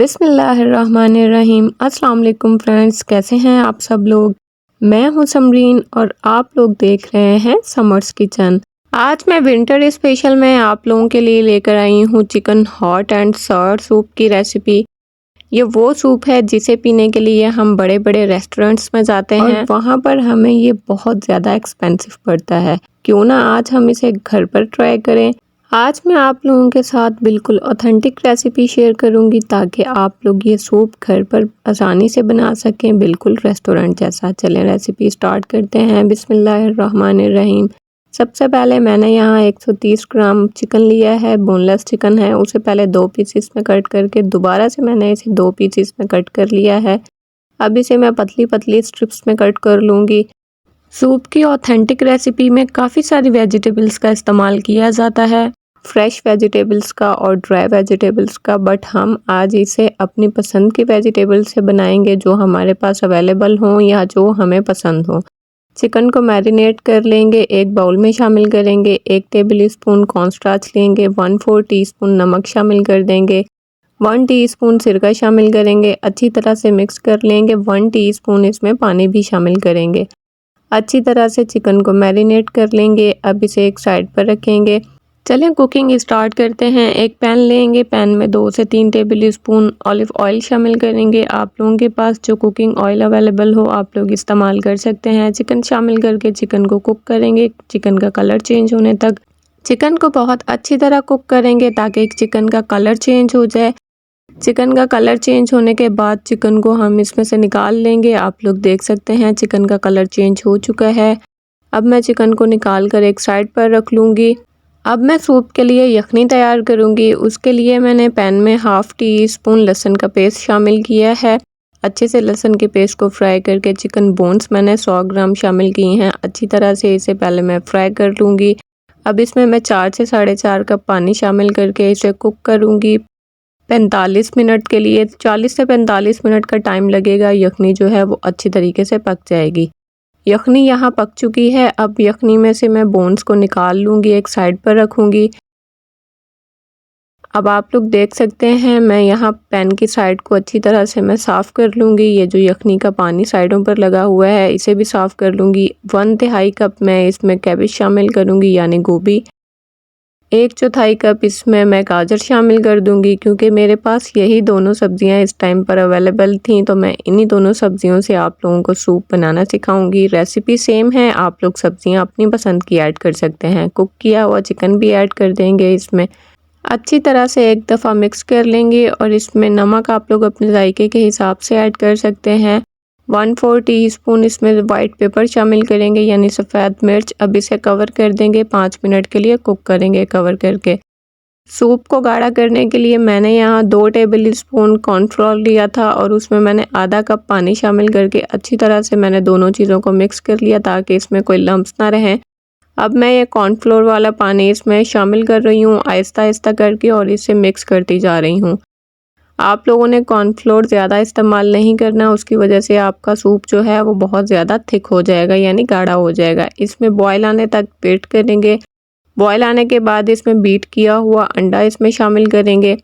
बिस्मिल्लाहिर्रहमानिर्रहीम। अस्सलाम वालेकुम फ्रेंड्स, कैसे हैं आप सब लोग। मैं हूं समरीन और आप लोग देख रहे हैं समर्स किचन। आज मैं विंटर स्पेशल में आप लोगों के लिए लेकर आई हूं chicken hot and sour soup की रेसिपी। ये वो सूप है जिसे पीने के लिए हम बड़े बड़े रेस्टोरेंट्स में जाते हैं और वहाँ पर हमें ये बहुत ज़्यादा एक्सपेंसिव पड़ता है। क्यों ना आज हम इसे घर पर ट्राई करें। आज मैं आप लोगों के साथ बिल्कुल ऑथेंटिक रेसिपी शेयर करूंगी ताकि आप लोग ये सूप घर पर आसानी से बना सकें, बिल्कुल रेस्टोरेंट जैसा। चलें रेसिपी स्टार्ट करते हैं। बिस्मिल्लाहिर्रहमानिर्रहीम। सबसे पहले मैंने यहाँ 130 ग्राम चिकन लिया है, बोनलेस चिकन है। उसे पहले 2 पीसेस में कट करके दोबारा से मैंने इसे 2 पीसेस में कट कर लिया है। अब इसे मैं पतली पतली स्ट्रिप्स में कट कर लूँगी। सूप की ऑथेंटिक रेसिपी में काफ़ी सारी वेजिटेबल्स का इस्तेमाल किया जाता है, फ्रेश वेजिटेबल्स का और ड्राई वेजिटेबल्स का, बट हम आज इसे अपनी पसंद की वेजिटेबल से बनाएंगे जो हमारे पास अवेलेबल हों या जो हमें पसंद हो। चिकन को मैरिनेट कर लेंगे, एक बाउल में शामिल करेंगे। 1 टेबल स्पून कॉर्नस्टार्च लेंगे, 1/4 टीस्पून नमक शामिल कर देंगे, 1 टीस्पून सिरका शामिल करेंगे, अच्छी तरह से मिक्स कर लेंगे। 1 टीस्पून इसमें पानी भी शामिल करेंगे। अच्छी तरह से चिकन को मैरिनेट कर लेंगे। अब इसे एक साइड पर रखेंगे। चलें कुकिंग स्टार्ट करते हैं। एक पैन लेंगे, पैन में 2 से 3 टेबल स्पून ऑलिव ऑयल शामिल करेंगे। आप लोगों के पास जो कुकिंग ऑयल अवेलेबल हो आप लोग इस्तेमाल कर सकते हैं। चिकन शामिल करके चिकन को कुक करेंगे, चिकन का कलर चेंज होने तक। चिकन को बहुत अच्छी तरह कुक करेंगे ताकि चिकन का कलर चेंज हो जाए। चिकन का कलर चेंज होने के बाद चिकन को हम इसमें से निकाल लेंगे। आप लोग देख सकते हैं चिकन का कलर चेंज हो चुका है। अब मैं चिकन को निकाल कर एक साइड पर रख लूँगी। अब मैं सूप के लिए यखनी तैयार करूँगी। उसके लिए मैंने पैन में 1/2 टीस्पून लहसुन का पेस्ट शामिल किया है। अच्छे से लहसुन के पेस्ट को फ्राई करके चिकन बोन्स मैंने 100 ग्राम शामिल किए हैं। अच्छी तरह से इसे पहले मैं फ्राई कर लूँगी। अब इसमें मैं 4 से 4.5 कप पानी शामिल करके इसे कुक करूँगी 45 मिनट के लिए। 40 से 45 मिनट का टाइम लगेगा। यखनी जो है वो अच्छी तरीके से पक जाएगी। यखनी यहाँ पक चुकी है। अब यखनी में से मैं बोन्स को निकाल लूँगी, एक साइड पर रखूँगी। अब आप लोग देख सकते हैं मैं यहाँ पैन की साइड को अच्छी तरह से मैं साफ़ कर लूँगी। ये जो यखनी का पानी साइडों पर लगा हुआ है इसे भी साफ़ कर लूँगी। 1/3 कप मैं इसमें कैबेज शामिल करूँगी यानी गोभी। 1/4 कप इसमें मैं गाजर शामिल कर दूंगी क्योंकि मेरे पास यही दोनों सब्जियां इस टाइम पर अवेलेबल थी, तो मैं इन्हीं दोनों सब्जियों से आप लोगों को सूप बनाना सिखाऊंगी। रेसिपी सेम है, आप लोग सब्जियां अपनी पसंद की ऐड कर सकते हैं। कुक किया हुआ चिकन भी ऐड कर देंगे इसमें। अच्छी तरह से एक दफ़ा मिक्स कर लेंगे और इसमें नमक आप लोग अपने जायके के हिसाब से ऐड कर सकते हैं। 1/4 टीस्पून इसमें वाइट पेपर शामिल करेंगे यानी सफ़ेद मिर्च। अब इसे कवर कर देंगे, 5 मिनट के लिए कुक करेंगे कवर करके। सूप को गाढ़ा करने के लिए मैंने यहाँ 2 टेबल स्पून कॉर्नफ्लोर लिया था और उसमें मैंने आधा कप पानी शामिल करके अच्छी तरह से मैंने दोनों चीज़ों को मिक्स कर लिया ताकि इसमें कोई लम्स ना रहें। अब मैं ये कॉर्नफ्लोर वाला पानी इसमें शामिल कर रही हूँ आहिस्ता आहिस्ता करके और इसे मिक्स करती जा रही हूँ। आप लोगों ने कॉर्नफ्लोर ज़्यादा इस्तेमाल नहीं करना, उसकी वजह से आपका सूप जो है वो बहुत ज़्यादा थिक हो जाएगा यानी गाढ़ा हो जाएगा। इसमें बॉयल आने तक वेट करेंगे। बॉयल आने के बाद इसमें बीट किया हुआ अंडा इसमें शामिल करेंगे।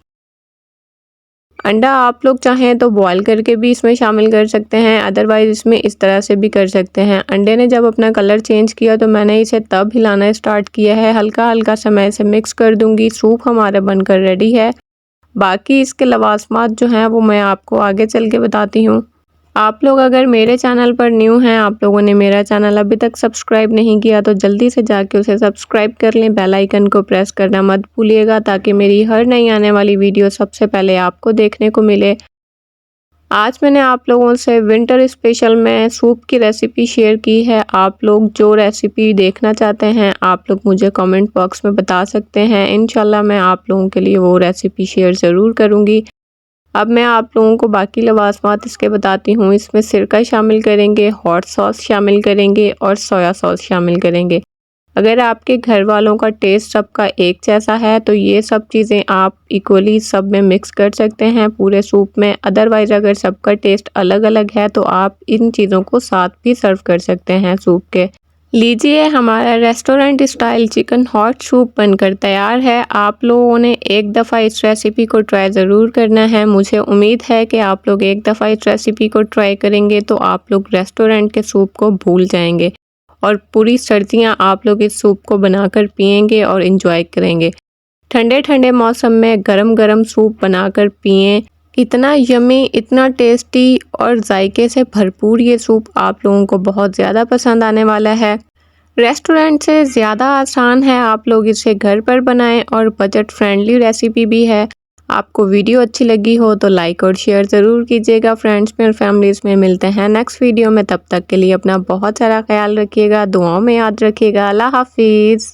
अंडा आप लोग चाहें तो बॉयल करके भी इसमें शामिल कर सकते हैं, अदरवाइज़ इसमें इस तरह से भी कर सकते हैं। अंडे ने जब अपना कलर चेंज किया तो मैंने इसे तब हिलाना स्टार्ट किया है। हल्का हल्का सा मैं इसे मिक्स कर दूँगी। सूप हमारा बनकर रेडी है। बाकी इसके लवाजमात जो हैं वो मैं आपको आगे चल के बताती हूँ। आप लोग अगर मेरे चैनल पर न्यू हैं, आप लोगों ने मेरा चैनल अभी तक सब्सक्राइब नहीं किया तो जल्दी से जाके उसे सब्सक्राइब कर लें। बेल आइकन को प्रेस करना मत भूलिएगा ताकि मेरी हर नई आने वाली वीडियो सबसे पहले आपको देखने को मिले। आज मैंने आप लोगों से विंटर स्पेशल में सूप की रेसिपी शेयर की है। आप लोग जो रेसिपी देखना चाहते हैं आप लोग मुझे कमेंट बॉक्स में बता सकते हैं। इंशाल्लाह मैं आप लोगों के लिए वो रेसिपी शेयर ज़रूर करूँगी। अब मैं आप लोगों को बाकी लवाजमात इसके बताती हूँ। इसमें सिरका शामिल करेंगे, हॉट सॉस शामिल करेंगे और सोया सॉस शामिल करेंगे। अगर आपके घर वालों का टेस्ट सबका एक जैसा है तो ये सब चीज़ें आप इक्वली सब में मिक्स कर सकते हैं पूरे सूप में। अदरवाइज़ अगर सबका टेस्ट अलग अलग है तो आप इन चीज़ों को साथ भी सर्व कर सकते हैं सूप के। लीजिए, हमारा restaurant style chicken hot soup बनकर तैयार है। आप लोगों ने एक दफ़ा इस रेसिपी को ट्राई ज़रूर करना है। मुझे उम्मीद है कि आप लोग एक दफ़ा इस रेसिपी को ट्राई करेंगे तो आप लोग रेस्टोरेंट के सूप को भूल जाएंगे और पूरी सर्दियां आप लोग इस सूप को बनाकर पिएंगे और इंजॉय करेंगे। ठंडे ठंडे मौसम में गरम गरम सूप बनाकर पिएं। इतना यमी, इतना टेस्टी और जायके से भरपूर ये सूप आप लोगों को बहुत ज़्यादा पसंद आने वाला है। रेस्टोरेंट से ज़्यादा आसान है, आप लोग इसे घर पर बनाएं और बजट फ्रेंडली रेसिपी भी है। आपको वीडियो अच्छी लगी हो तो लाइक और शेयर ज़रूर कीजिएगा। फ्रेंड्स में और फैमिलीज़ में मिलते हैं नेक्स्ट वीडियो में। तब तक के लिए अपना बहुत सारा ख्याल रखिएगा, दुआओं में याद रखिएगा। अल्लाह हाफिज़।